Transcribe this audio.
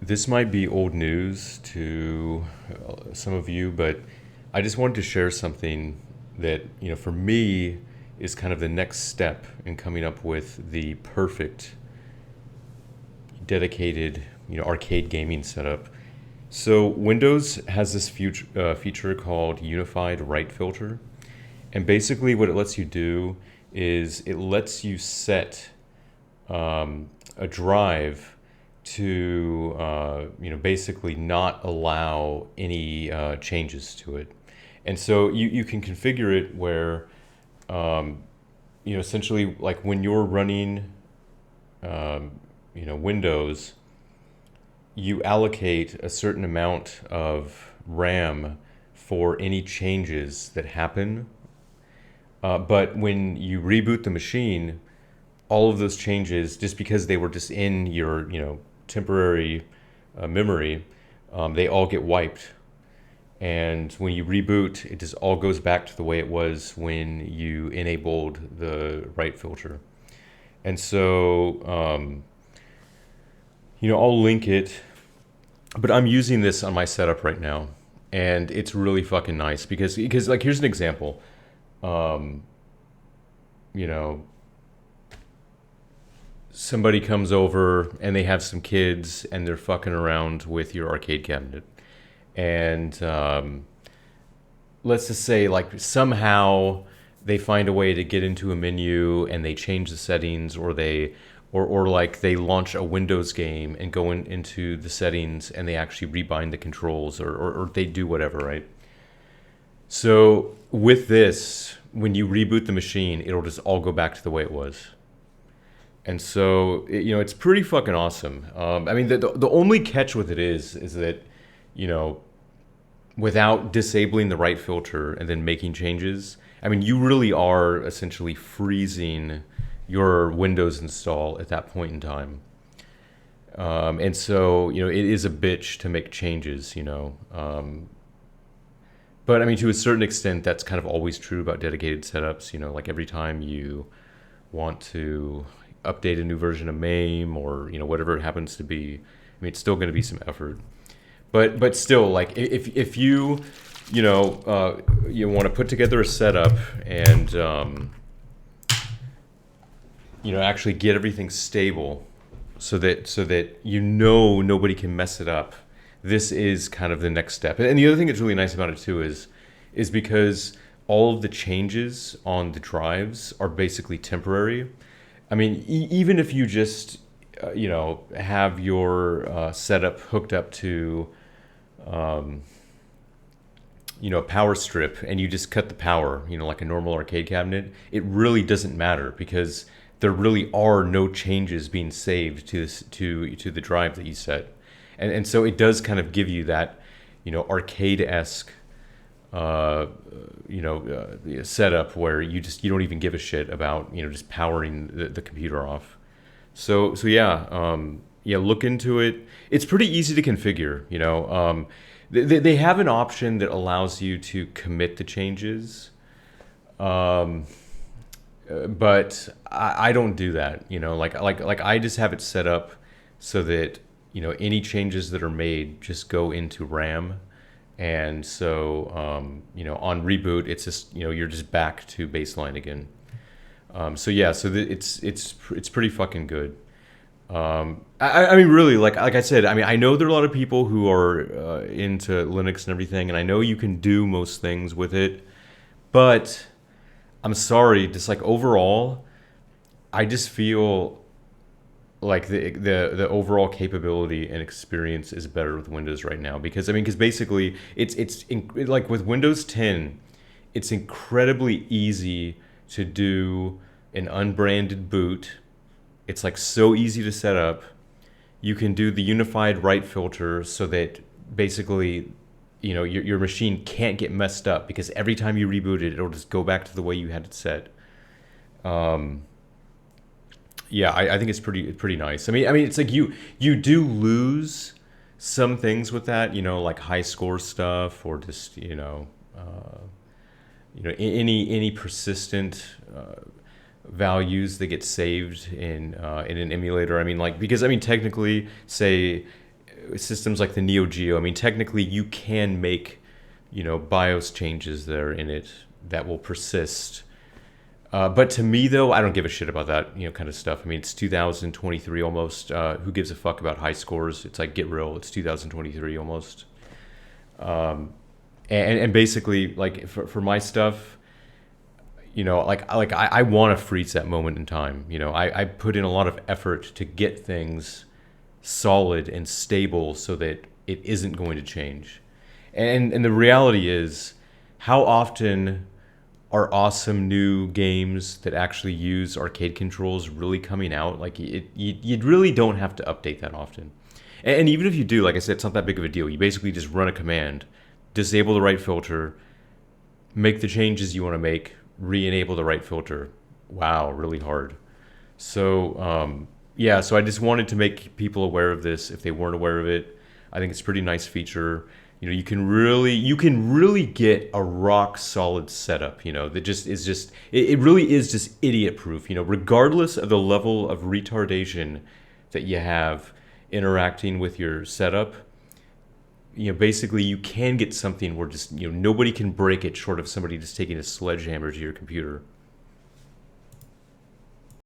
This might be old news to some of you, but I just wanted to share something that, for me is kind of the next step in coming up with the perfect dedicated, arcade gaming setup. So Windows has this feature called Unified Write Filter. And basically what it lets you do is it lets you set a drive to basically not allow any changes to it. And so you can configure it where essentially like when you're running Windows, you allocate a certain amount of RAM for any changes that happen. But when you reboot the machine, all of those changes, just because they were just in your temporary memory, they all get wiped. And when you reboot, it just all goes back to the way it was when you enabled the write filter. And so, I'll link it, but I'm using this on my setup right now, and it's really fucking nice because like here's an example. Um, you know, Somebody comes over and they have some kids and they're fucking around with your arcade cabinet, and let's just say like somehow they find a way to get into a menu and they change the settings, or they or like they launch a Windows game and go into the settings and they actually rebind the controls, or they do whatever, right? So with this, when you reboot the machine, it'll just all go back to the way it was. And so, it's pretty fucking awesome. I mean, the only catch with it is that, you know, without disabling the right filter and then making changes, I mean, you really are essentially freezing your Windows install at that point in time. And so, it is a bitch to make changes, but I mean, to a certain extent, that's kind of always true about dedicated setups. Like every time you want to update a new version of MAME, or whatever it happens to be, I mean, it's still going to be some effort. But still, like if you you want to put together a setup and actually get everything stable, so that nobody can mess it up, this is kind of the next step. And the other thing that's really nice about it too is because all of the changes on the drives are basically temporary. I mean, even if you just have your setup hooked up to a power strip, and you just cut the power, like a normal arcade cabinet, it really doesn't matter because there really are no changes being saved to to the drive that you set. And so it does kind of give you that, arcade-esque, setup where you don't even give a shit about, just powering the computer off. So yeah, look into it. It's pretty easy to configure, they have an option that allows you to commit the changes. But I don't do that, like I just have it set up so that any changes that are made just go into RAM. And so on reboot, it's just you're just back to baseline again. So yeah, it's pretty fucking good. I mean, really, like I said, I mean, I know there are a lot of people who are into Linux and everything, and I know you can do most things with it, but I'm sorry, just like overall, I just feel like the overall capability and experience is better with Windows right now, because basically like with Windows 10, it's incredibly easy to do an unbranded boot. It's like so easy to set up. You can do the unified write filter so that basically your machine can't get messed up, because every time you reboot it, it'll just go back to the way you had it set. Yeah, I think it's pretty nice. I mean, it's like you do lose some things with that, like high score stuff, or just any persistent values that get saved in an emulator. I mean, like, because I mean technically, say systems like the Neo Geo, I mean, technically you can make, BIOS changes there in it that will persist. But to me, though, I don't give a shit about that, kind of stuff. I mean, it's 2023 almost. Who gives a fuck about high scores? It's like, get real. It's 2023 almost. And basically, like, for my stuff, I want to freeze that moment in time. I put in a lot of effort to get things solid and stable so that it isn't going to change. And the reality is, how often are awesome new games that actually use arcade controls really coming out? Like, you really don't have to update that often. And even if you do, like I said, it's not that big of a deal. You basically just run a command, disable the right filter, make the changes you want to make, re-enable the right filter. Wow, really hard. So yeah, so I just wanted to make people aware of this if they weren't aware of it. I think it's a pretty nice feature. You can really get a rock solid setup. That just is just it really is just idiot proof. Regardless of the level of retardation that you have interacting with your setup, basically you can get something where just nobody can break it short of somebody just taking a sledgehammer to your computer.